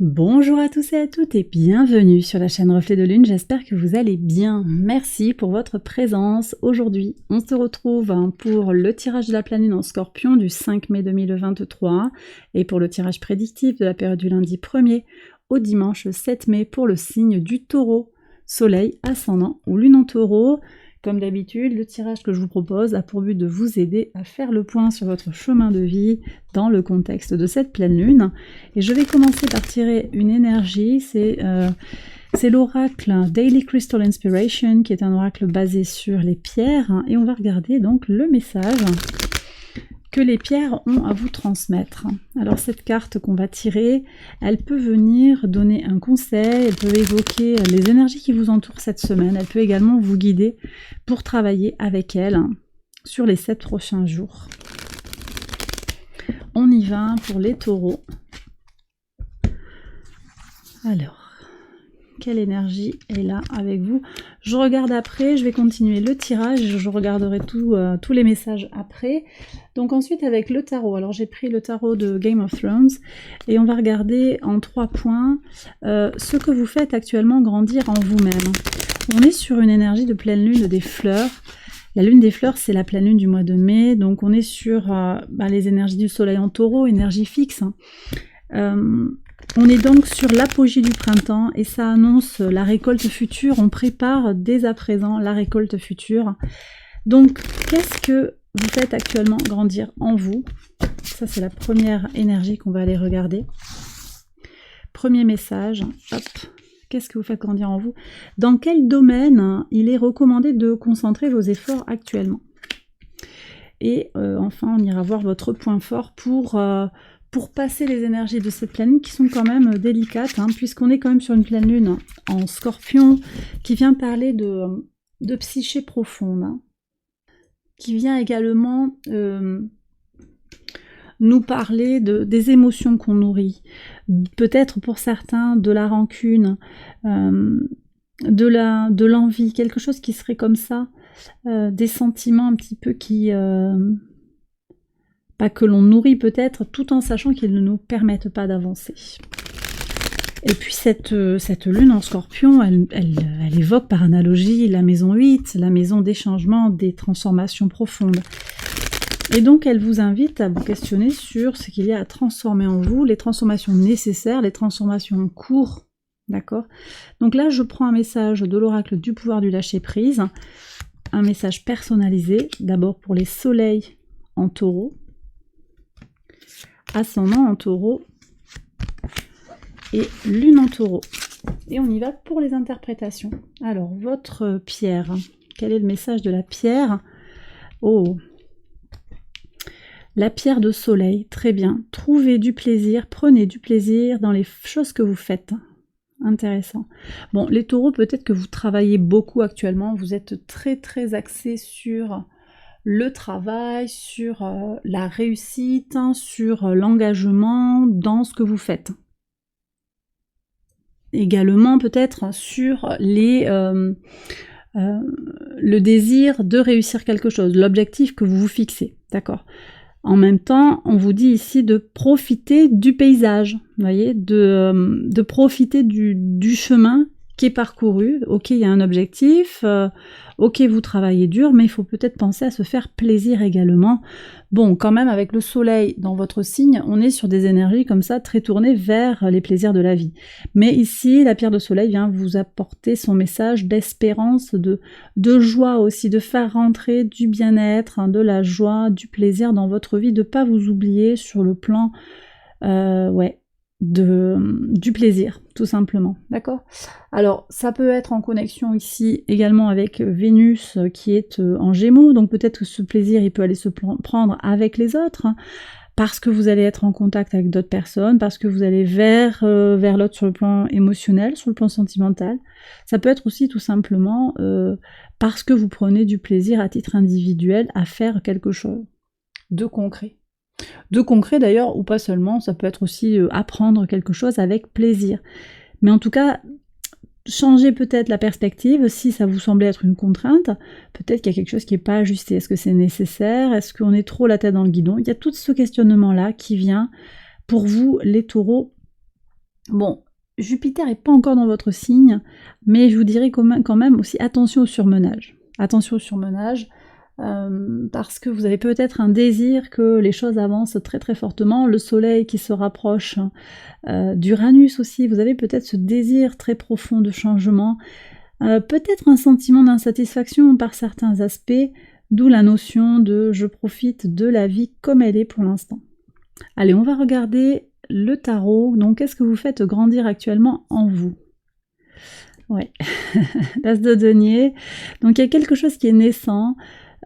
Bonjour à tous et à toutes et bienvenue sur la chaîne Reflet de Lune, j'espère que vous allez bien. Merci pour votre présence. Aujourd'hui, on se retrouve pour le tirage de la pleine lune en Scorpion du 5 mai 2023 et pour le tirage prédictif de la période du lundi 1er au dimanche 7 mai pour le signe du Taureau, Soleil, Ascendant ou Lune en Taureau. Comme d'habitude, le tirage que je vous propose a pour but de vous aider à faire le point sur votre chemin de vie dans le contexte de cette pleine lune. Et je vais commencer par tirer une énergie, c'est l'oracle Daily Crystal Inspiration, qui est un oracle basé sur les pierres. Et on va regarder donc le message que les pierres ont à vous transmettre. Alors cette carte qu'on va tirer, elle peut venir donner un conseil, elle peut évoquer les énergies qui vous entourent cette semaine, elle peut également vous guider pour travailler avec elle sur les 7 prochains jours. On y va pour les taureaux. Alors, quelle énergie est là avec vous? Je regarde après, je vais continuer le tirage, je regarderai tous les messages après. Donc ensuite avec le tarot, alors j'ai pris le tarot de Game of Thrones et on va regarder en 3 points ce que vous faites actuellement grandir en vous-même. On est sur une énergie de pleine lune des fleurs. La lune des fleurs, c'est la pleine lune du mois de mai, donc on est sur les énergies du soleil en taureau, énergie fixe. On est donc sur l'apogée du printemps et ça annonce la récolte future. On prépare dès à présent la récolte future. Donc, qu'est-ce que vous faites actuellement grandir en vous? Ça, c'est la première énergie qu'on va aller regarder. Premier message. Hop. Qu'est-ce que vous faites grandir en vous? Dans quel domaine il est recommandé de concentrer vos efforts actuellement? Et enfin, on ira voir votre point fort pour passer les énergies de cette pleine lune qui sont quand même délicates, puisqu'on est quand même sur une pleine lune en Scorpion qui vient parler de psyché profonde, qui vient également nous parler des émotions qu'on nourrit, peut-être pour certains de la rancune, de l'envie, quelque chose qui serait comme ça, des sentiments un petit peu qui... que l'on nourrit peut-être, tout en sachant qu'ils ne nous permettent pas d'avancer. Et puis cette lune en Scorpion, elle évoque par analogie la maison 8, la maison des changements, des transformations profondes. Et donc elle vous invite à vous questionner sur ce qu'il y a à transformer en vous, les transformations nécessaires, les transformations en cours, d'accord? Donc là, je prends un message de l'oracle du pouvoir du lâcher-prise, un message personnalisé, d'abord pour les soleils en taureau, ascendant en taureau et lune en taureau. Et on y va pour les interprétations. Alors, votre pierre, quel est le message de la pierre? Oh, la pierre de soleil, très bien. Trouvez du plaisir, prenez du plaisir dans les choses que vous faites. Intéressant. Bon, les taureaux, peut-être que vous travaillez beaucoup actuellement, vous êtes très très axés sur le travail, sur la réussite, sur l'engagement dans ce que vous faites. Également peut-être sur le désir de réussir quelque chose, l'objectif que vous vous fixez, d'accord? En même temps, on vous dit ici de profiter du paysage, vous voyez, de profiter du chemin qui est parcouru. Ok, il y a un objectif, ok, vous travaillez dur, mais il faut peut-être penser à se faire plaisir également. Bon, quand même, avec le soleil dans votre signe, on est sur des énergies comme ça, très tournées vers les plaisirs de la vie. Mais ici, la pierre de soleil vient vous apporter son message d'espérance, de joie aussi, de faire rentrer du bien-être, de la joie, du plaisir dans votre vie, de ne pas vous oublier sur le plan, du plaisir, tout simplement, d'accord? Alors, ça peut être en connexion ici également avec Vénus qui est en Gémeaux, donc peut-être que ce plaisir, il peut aller se prendre avec les autres, parce que vous allez être en contact avec d'autres personnes, parce que vous allez vers l'autre sur le plan émotionnel, sur le plan sentimental. Ça peut être aussi tout simplement parce que vous prenez du plaisir à titre individuel à faire quelque chose de concret. De concret d'ailleurs, ou pas seulement, ça peut être aussi apprendre quelque chose avec plaisir. Mais en tout cas, changer peut-être la perspective, si ça vous semblait être une contrainte, peut-être qu'il y a quelque chose qui n'est pas ajusté. Est-ce que c'est nécessaire? Est-ce qu'on est trop la tête dans le guidon? Il y a tout ce questionnement-là qui vient pour vous, les taureaux, Bon, Jupiter n'est pas encore dans votre signe, mais je vous dirais quand même aussi attention au surmenage. Attention au surmenage, parce que vous avez peut-être un désir que les choses avancent très très fortement. Le soleil qui se rapproche d'Uranus aussi, vous avez peut-être ce désir très profond de changement, peut-être un sentiment d'insatisfaction par certains aspects, d'où la notion de je profite de la vie comme elle est pour l'instant. Allez, on va regarder le tarot. Donc, qu'est-ce que vous faites grandir actuellement en vous? Ouais, l'as de denier. Donc, il y a quelque chose qui est naissant,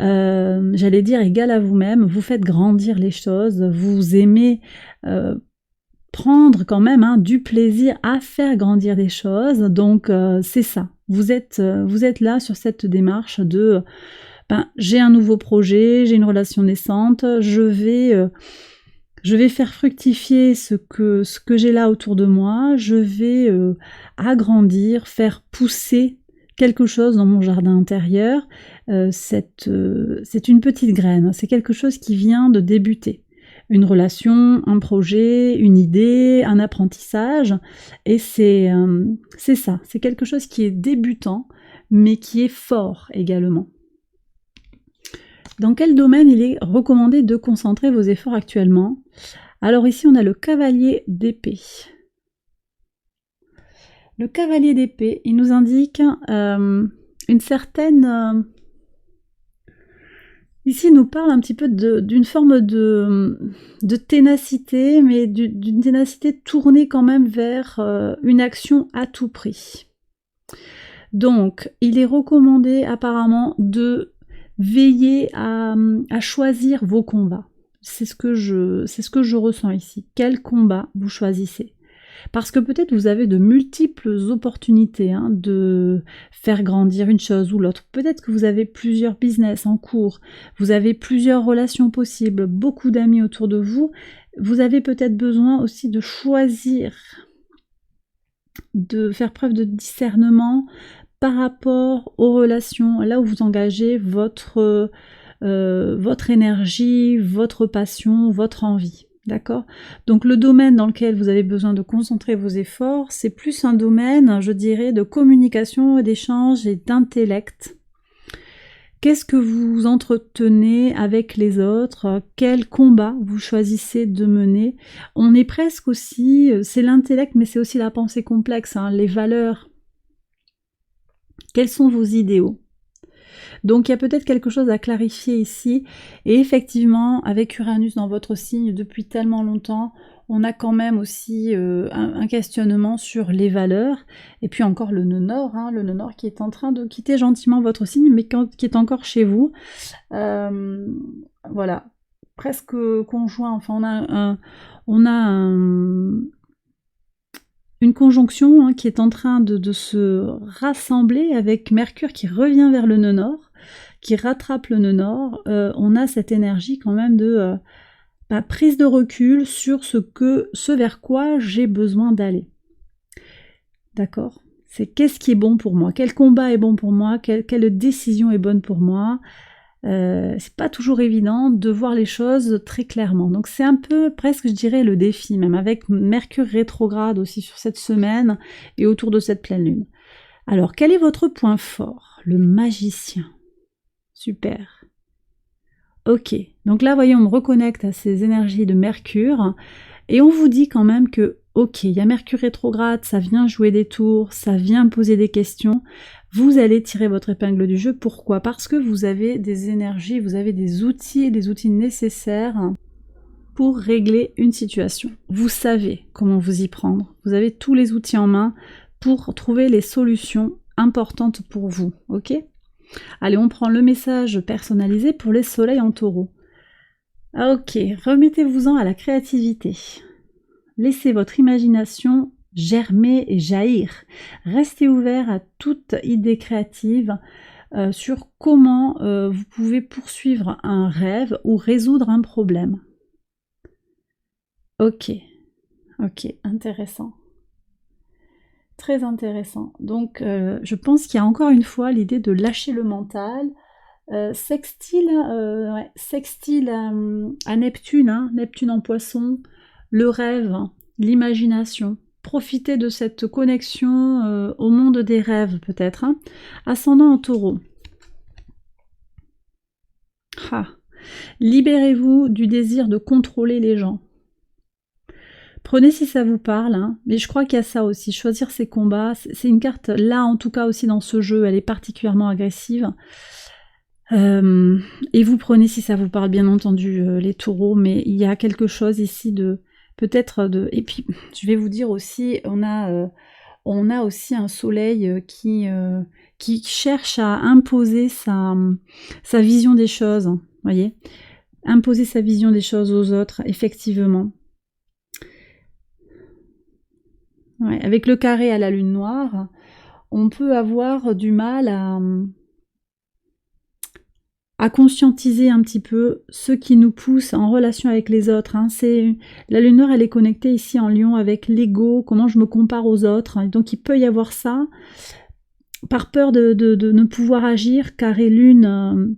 j'allais dire égal à vous-même. Vous faites grandir les choses, vous aimez prendre quand même du plaisir à faire grandir les choses. Donc, c'est ça. Vous êtes là sur cette démarche de j'ai un nouveau projet, j'ai une relation naissante, je vais faire fructifier ce que j'ai là autour de moi, je vais agrandir, faire pousser quelque chose dans mon jardin intérieur. C'est une petite graine, c'est quelque chose qui vient de débuter. Une relation, un projet, une idée, un apprentissage, et c'est ça, c'est quelque chose qui est débutant, mais qui est fort également. Dans quel domaine il est recommandé de concentrer vos efforts actuellement? Alors ici, on a le cavalier d'épée. Le cavalier d'épée, il nous indique une certaine... ici, il nous parle un petit peu d'une forme de ténacité, mais d'une ténacité tournée quand même vers une action à tout prix. Donc, il est recommandé apparemment de veiller à choisir vos combats. C'est ce que je ressens ici. Quel combat vous choisissez? Parce que peut-être vous avez de multiples opportunités de faire grandir une chose ou l'autre. Peut-être que vous avez plusieurs business en cours, vous avez plusieurs relations possibles, beaucoup d'amis autour de vous. Vous avez peut-être besoin aussi de choisir, de faire preuve de discernement par rapport aux relations, là où vous engagez votre énergie, votre passion, votre envie. D'accord? Donc le domaine dans lequel vous avez besoin de concentrer vos efforts, c'est plus un domaine, je dirais, de communication, d'échange et d'intellect. Qu'est-ce que vous entretenez avec les autres? Quel combat vous choisissez de mener? On est presque aussi, c'est l'intellect, mais c'est aussi la pensée complexe, les valeurs. Quels sont vos idéaux? Donc il y a peut-être quelque chose à clarifier ici, et effectivement, avec Uranus dans votre signe depuis tellement longtemps, on a quand même aussi un questionnement sur les valeurs, et puis encore le nœud nord, le nœud nord qui est en train de quitter gentiment votre signe, mais qui est encore chez vous. Voilà, presque conjoint, enfin on a une conjonction qui est en train de se rassembler avec Mercure qui revient vers le nœud nord, qui rattrape le nœud nord. On a cette énergie quand même de prise de recul sur ce vers quoi j'ai besoin d'aller. D'accord? C'est qu'est-ce qui est bon pour moi? Quel combat est bon pour moi? Quelle décision est bonne pour moi? C'est pas toujours évident de voir les choses très clairement. Donc c'est un peu presque, je dirais, le défi, même avec Mercure rétrograde aussi sur cette semaine et autour de cette pleine lune. Alors, quel est votre point fort? Le magicien. Super. Ok, donc là, voyez, on me reconnecte à ces énergies de Mercure et on vous dit quand même que, ok, il y a Mercure rétrograde, ça vient jouer des tours, ça vient poser des questions. Vous allez tirer votre épingle du jeu. Pourquoi? Parce que vous avez des énergies, vous avez des outils nécessaires pour régler une situation. Vous savez comment vous y prendre. Vous avez tous les outils en main pour trouver les solutions importantes pour vous. Ok? Allez, on prend le message personnalisé pour les soleils en taureau. Ok, remettez-vous-en à la créativité. Laissez votre imagination germer et jaillir. Restez ouvert à toute idée créative sur comment vous pouvez poursuivre un rêve ou résoudre un problème. Ok, intéressant. Très intéressant. Donc, je pense qu'il y a encore une fois l'idée de lâcher le mental. Sextile à Neptune, Neptune en poisson, le rêve, l'imagination. profiter de cette connexion au monde des rêves, peut-être. Hein. Ascendant en taureau. Ah. Libérez-vous du désir de contrôler les gens. Prenez si ça vous parle, hein, mais je crois qu'il y a ça aussi, choisir ses combats, c'est une carte, là en tout cas aussi dans ce jeu, elle est particulièrement agressive. Et vous prenez si ça vous parle, bien entendu, les taureaux, mais il y a quelque chose ici de, peut-être de... Et puis, je vais vous dire aussi, on a aussi un soleil qui cherche à imposer sa vision des choses, voyez, imposer sa vision des choses aux autres, effectivement. Ouais, avec le carré à la lune noire, on peut avoir du mal à conscientiser un petit peu ce qui nous pousse en relation avec les autres. Hein. La lune noire, elle est connectée ici en lion avec l'ego, comment je me compare aux autres. Hein. Donc il peut y avoir ça, par peur de ne pouvoir agir, carré lune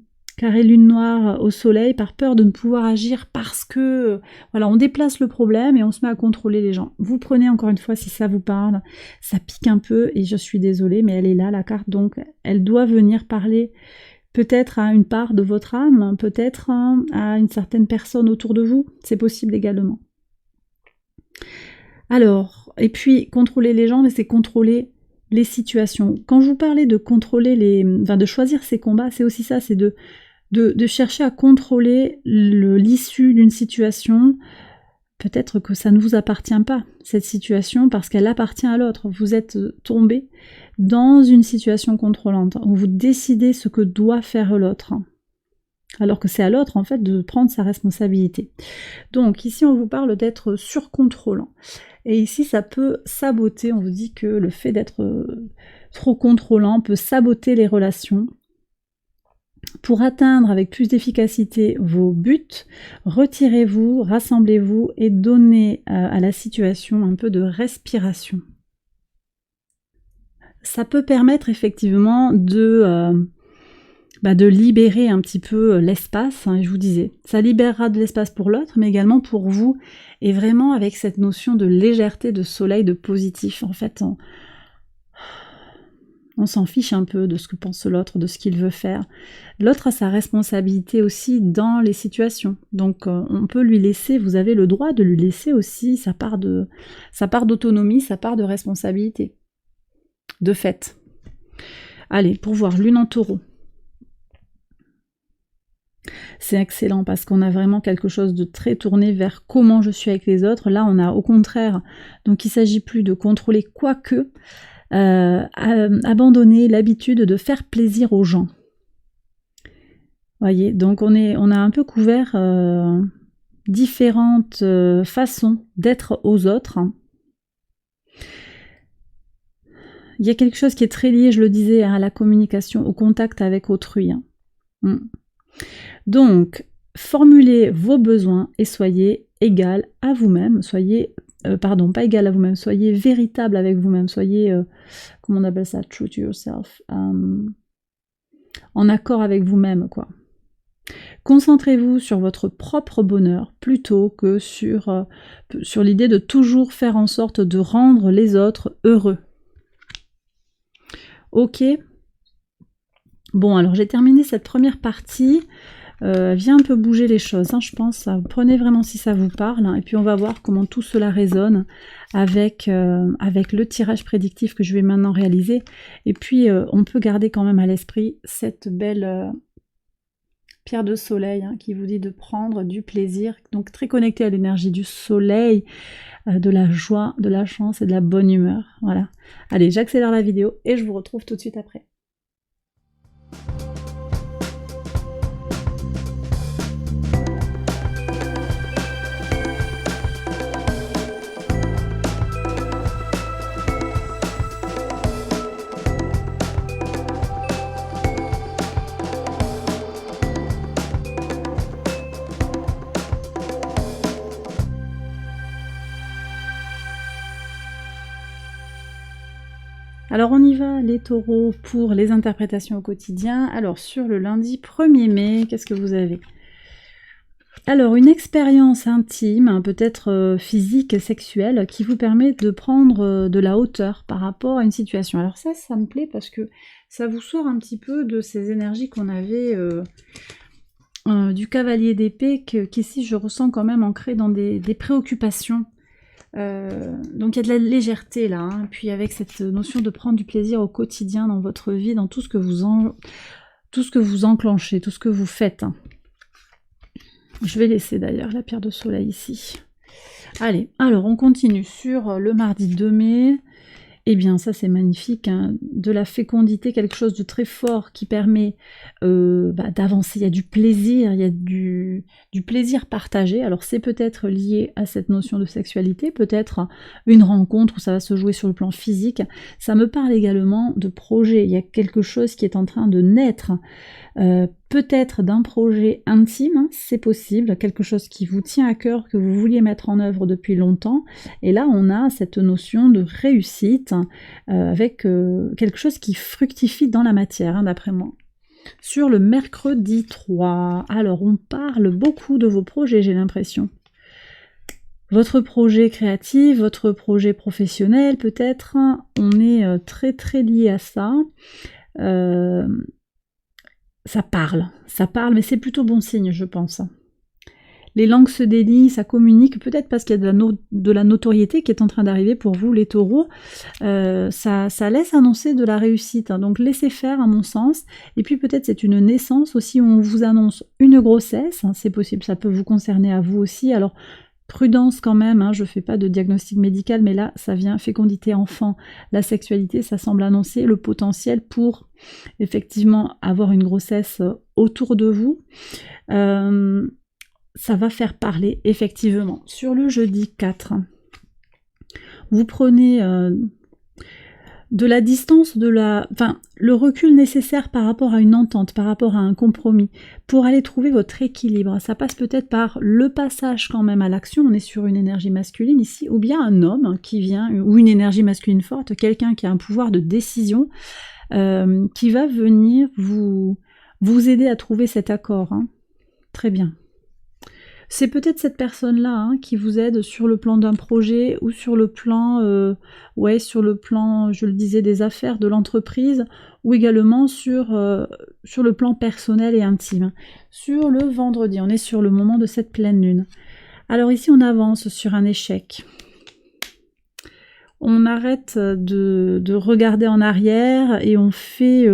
noire au soleil, par peur de ne pouvoir agir parce que, voilà, on déplace le problème et on se met à contrôler les gens. Vous prenez encore une fois si ça vous parle, ça pique un peu et je suis désolée, mais elle est là, la carte, donc elle doit venir parler peut-être à une part de votre âme, peut-être à une certaine personne autour de vous, c'est possible également. Alors, et puis contrôler les gens, mais c'est contrôler les situations. Quand je vous parlais de contrôler de choisir ses combats, c'est aussi ça, c'est de chercher à contrôler l'issue d'une situation. Peut-être que ça ne vous appartient pas, cette situation, parce qu'elle appartient à l'autre. Vous êtes tombé dans une situation contrôlante, où vous décidez ce que doit faire l'autre, alors que c'est à l'autre, en fait, de prendre sa responsabilité. Donc, ici, on vous parle d'être surcontrôlant. Et ici, ça peut saboter, on vous dit que le fait d'être trop contrôlant peut saboter les relations. Pour atteindre avec plus d'efficacité vos buts, retirez-vous, rassemblez-vous et donnez à la situation un peu de respiration. Ça peut permettre effectivement de libérer un petit peu l'espace, hein, je vous disais. Ça libérera de l'espace pour l'autre, mais également pour vous, et vraiment avec cette notion de légèreté, de soleil, de positif. En fait, on s'en fiche un peu de ce que pense l'autre, de ce qu'il veut faire. L'autre a sa responsabilité aussi dans les situations. Donc on peut lui laisser, vous avez le droit de lui laisser aussi sa part d'autonomie, sa part de responsabilité. De fait. Allez, pour voir, lune en taureau. C'est excellent parce qu'on a vraiment quelque chose de très tourné vers comment je suis avec les autres. Là, on a au contraire, donc il ne s'agit plus de contrôler quoique, abandonner l'habitude de faire plaisir aux gens. Voyez, donc on a un peu couvert différentes façons d'être aux autres. Il y a quelque chose qui est très lié, je le disais, à la communication, au contact avec autrui. Donc, formulez vos besoins et soyez égal à vous-même, soyez pas égal à vous-même, soyez véritable avec vous-même, soyez, comment on appelle ça, true to yourself, en accord avec vous-même, quoi. Concentrez-vous sur votre propre bonheur plutôt que sur l'idée de toujours faire en sorte de rendre les autres heureux. Ok. Bon, alors j'ai terminé cette première partie. Vient un peu bouger les choses, hein, je pense. Prenez vraiment si ça vous parle, hein, et puis on va voir comment tout cela résonne avec le tirage prédictif que je vais maintenant réaliser. Et puis on peut garder quand même à l'esprit cette belle pierre de soleil, hein, qui vous dit de prendre du plaisir, donc très connecté à l'énergie du soleil, de la joie, de la chance et de la bonne humeur. Voilà. Allez, j'accélère la vidéo et je vous retrouve tout de suite après. Alors on y va les taureaux pour les interprétations au quotidien. Alors sur le lundi 1er mai, qu'est-ce que vous avez? Alors, une expérience intime, hein, peut-être physique, sexuelle, qui vous permet de prendre de la hauteur par rapport à une situation. Alors ça me plaît parce que ça vous sort un petit peu de ces énergies qu'on avait du cavalier d'épée, qu'ici je ressens quand même ancré dans des préoccupations. Donc il y a de la légèreté là, hein, puis avec cette notion de prendre du plaisir au quotidien dans votre vie, dans tout ce que vous enclenchez, tout ce que vous faites. Hein. Je vais laisser d'ailleurs la pierre de soleil ici. Allez, alors on continue sur le mardi 2 mai. Eh bien ça c'est magnifique, hein. De la fécondité, quelque chose de très fort qui permet d'avancer. Il y a du plaisir, il y a du plaisir partagé. Alors c'est peut-être lié à cette notion de sexualité, peut-être une rencontre où ça va se jouer sur le plan physique. Ça me parle également de projet, il y a quelque chose qui est en train de naître. Peut-être d'un projet intime, hein, c'est possible, quelque chose qui vous tient à cœur, que vous vouliez mettre en œuvre depuis longtemps, et là on a cette notion de réussite avec quelque chose qui fructifie dans la matière, hein, d'après moi. Sur le mercredi 3, alors on parle beaucoup de vos projets, j'ai l'impression. Votre projet créatif, votre projet professionnel peut-être, on est très très lié à ça. Ça parle, mais c'est plutôt bon signe, je pense. Les langues se délient, ça communique, peut-être parce qu'il y a de la notoriété qui est en train d'arriver pour vous, les taureaux. Ça laisse annoncer de la réussite, hein, donc laissez faire, à mon sens. Et puis peut-être c'est une naissance aussi où on vous annonce une grossesse, hein, c'est possible, ça peut vous concerner à vous aussi. Alors, prudence quand même, hein, je ne fais pas de diagnostic médical, mais là, ça vient fécondité enfant. La sexualité, ça semble annoncer le potentiel pour effectivement avoir une grossesse autour de vous. Ça va faire parler, effectivement. Sur le jeudi 4, vous prenez de la distance, le recul nécessaire par rapport à une entente, par rapport à un compromis, pour aller trouver votre équilibre. Ça passe peut-être par le passage quand même à l'action, on est sur une énergie masculine ici, ou bien un homme qui vient, ou une énergie masculine forte, quelqu'un qui a un pouvoir de décision, qui va venir vous aider à trouver cet accord. Hein. Très bien. C'est peut-être cette personne-là, hein, qui vous aide sur le plan d'un projet ou sur le plan, sur le plan, je le disais, des affaires, de l'entreprise, ou également sur le plan personnel et intime. Sur le vendredi, on est sur le moment de cette pleine lune. Alors ici, on avance sur un échec. On arrête de regarder en arrière et on fait...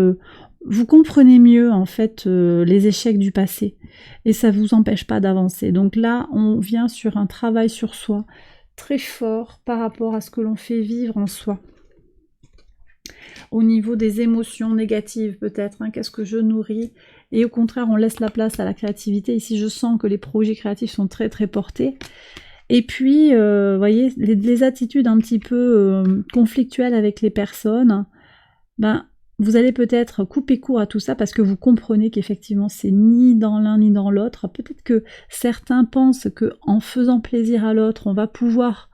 vous comprenez mieux en fait les échecs du passé et ça vous empêche pas d'avancer. Donc là, on vient sur un travail sur soi très fort par rapport à ce que l'on fait vivre en soi. Au niveau des émotions négatives peut-être, hein, qu'est-ce que je nourris? Et au contraire, on laisse la place à la créativité. Ici, je sens que les projets créatifs sont très très portés. Et puis, voyez, les attitudes un petit peu conflictuelles avec les personnes, vous allez peut-être couper court à tout ça parce que vous comprenez qu'effectivement c'est ni dans l'un ni dans l'autre. Peut-être que certains pensent qu'en faisant plaisir à l'autre, on va pouvoir...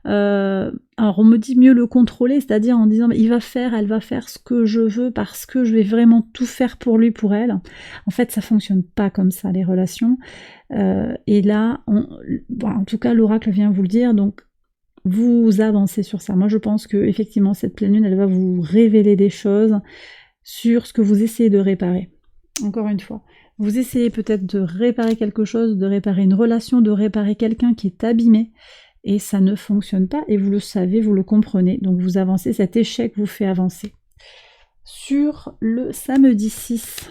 alors on me dit mieux le contrôler, c'est-à-dire en disant il va faire, elle va faire ce que je veux parce que je vais vraiment tout faire pour lui, pour elle. En fait, ça fonctionne pas comme ça, les relations. Et là, en tout cas, l'oracle vient vous le dire, donc vous avancez sur ça. Moi, je pense que effectivement cette pleine lune, elle va vous révéler des choses sur ce que vous essayez de réparer. Encore une fois, vous essayez peut-être de réparer quelque chose, de réparer une relation, de réparer quelqu'un qui est abîmé, et ça ne fonctionne pas, et vous le savez, vous le comprenez. Donc vous avancez, cet échec vous fait avancer. Sur le samedi 6...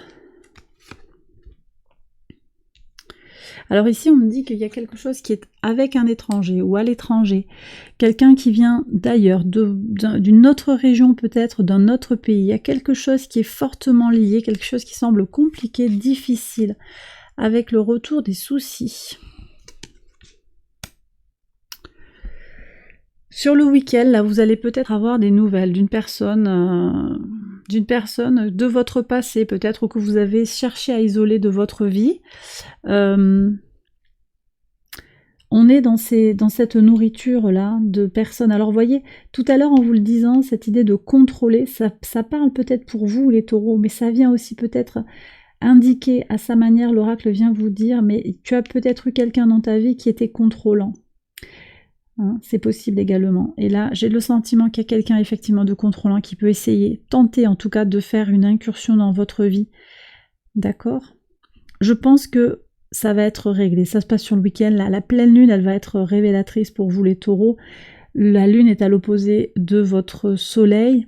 Alors ici, on me dit qu'il y a quelque chose qui est avec un étranger ou à l'étranger, quelqu'un qui vient d'ailleurs, d'une autre région peut-être, d'un autre pays. Il y a quelque chose qui est fortement lié, quelque chose qui semble compliqué, difficile, avec le retour des soucis. Sur le week-end, là, vous allez peut-être avoir des nouvelles d'une personne de votre passé, peut-être que vous avez cherché à isoler de votre vie. On est dans cette nourriture-là de personnes. Alors, vous voyez, tout à l'heure, en vous le disant, cette idée de contrôler, ça parle peut-être pour vous, les taureaux, mais ça vient aussi peut-être indiqué à sa manière, l'oracle vient vous dire, mais tu as peut-être eu quelqu'un dans ta vie qui était contrôlant. Hein, c'est possible également. Et là, j'ai le sentiment qu'il y a quelqu'un effectivement de contrôlant qui peut essayer, tenter en tout cas de faire une incursion dans votre vie. D'accord? Je pense que ça va être réglé. Ça se passe sur le week-end. La pleine lune, elle va être révélatrice pour vous les taureaux. La lune est à l'opposé de votre soleil.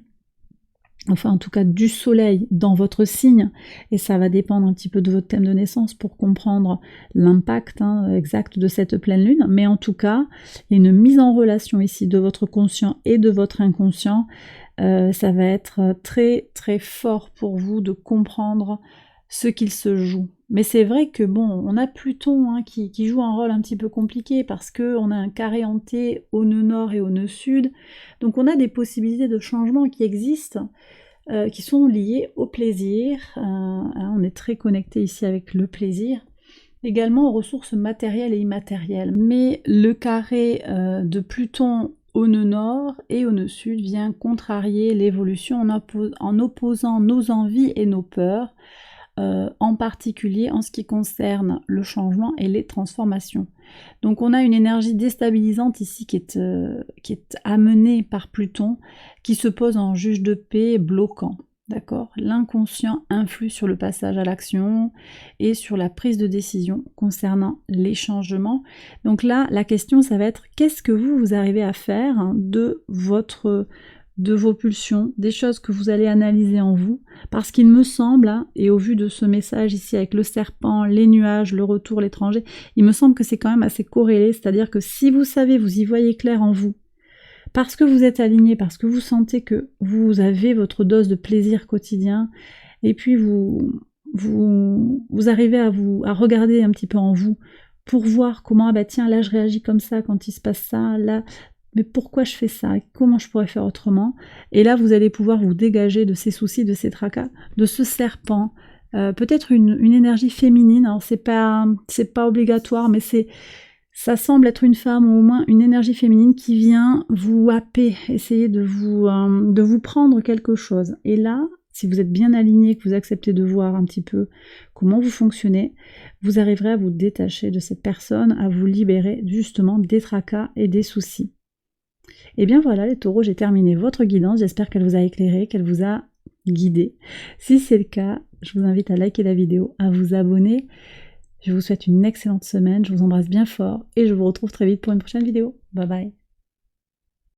Enfin, en tout cas, du soleil dans votre signe, et ça va dépendre un petit peu de votre thème de naissance pour comprendre l'impact exact de cette pleine lune, mais en tout cas, il y a une mise en relation ici de votre conscient et de votre inconscient. Ça va être très très fort pour vous de comprendre ce qu'il se joue. Mais c'est vrai que bon, on a Pluton qui joue un rôle un petit peu compliqué parce qu'on a un carré hanté au nœud nord et au nœud sud, donc on a des possibilités de changement qui existent, qui sont liées au plaisir. On est très connecté ici avec le plaisir, également aux ressources matérielles et immatérielles. Mais le carré de Pluton au nœud nord et au nœud sud vient contrarier l'évolution en opposant nos envies et nos peurs, en particulier en ce qui concerne le changement et les transformations. Donc on a une énergie déstabilisante ici qui est amenée par Pluton, qui se pose en juge de paix bloquant. D'accord? L'inconscient influe sur le passage à l'action et sur la prise de décision concernant les changements. Donc là, la question, ça va être qu'est-ce que vous arrivez à faire de vos pulsions, des choses que vous allez analyser en vous, parce qu'il me semble, et au vu de ce message ici avec le serpent, les nuages, le retour, l'étranger, il me semble que c'est quand même assez corrélé, c'est-à-dire que si vous savez, vous y voyez clair en vous, parce que vous êtes aligné, parce que vous sentez que vous avez votre dose de plaisir quotidien, et puis vous arrivez à regarder un petit peu en vous, pour voir comment, ah bah tiens, là je réagis comme ça quand il se passe ça, là, mais pourquoi je fais ça? Comment je pourrais faire autrement? Et là, vous allez pouvoir vous dégager de ces soucis, de ces tracas, de ce serpent, peut-être une énergie féminine. Alors c'est pas obligatoire, mais ça semble être une femme ou au moins une énergie féminine qui vient vous happer, essayer de vous prendre quelque chose. Et là, si vous êtes bien aligné, que vous acceptez de voir un petit peu comment vous fonctionnez, vous arriverez à vous détacher de cette personne, à vous libérer justement des tracas et des soucis. Et bien voilà les taureaux, j'ai terminé votre guidance, j'espère qu'elle vous a éclairé, qu'elle vous a guidé. Si c'est le cas, je vous invite à liker la vidéo, à vous abonner. Je vous souhaite une excellente semaine, je vous embrasse bien fort et je vous retrouve très vite pour une prochaine vidéo. Bye bye.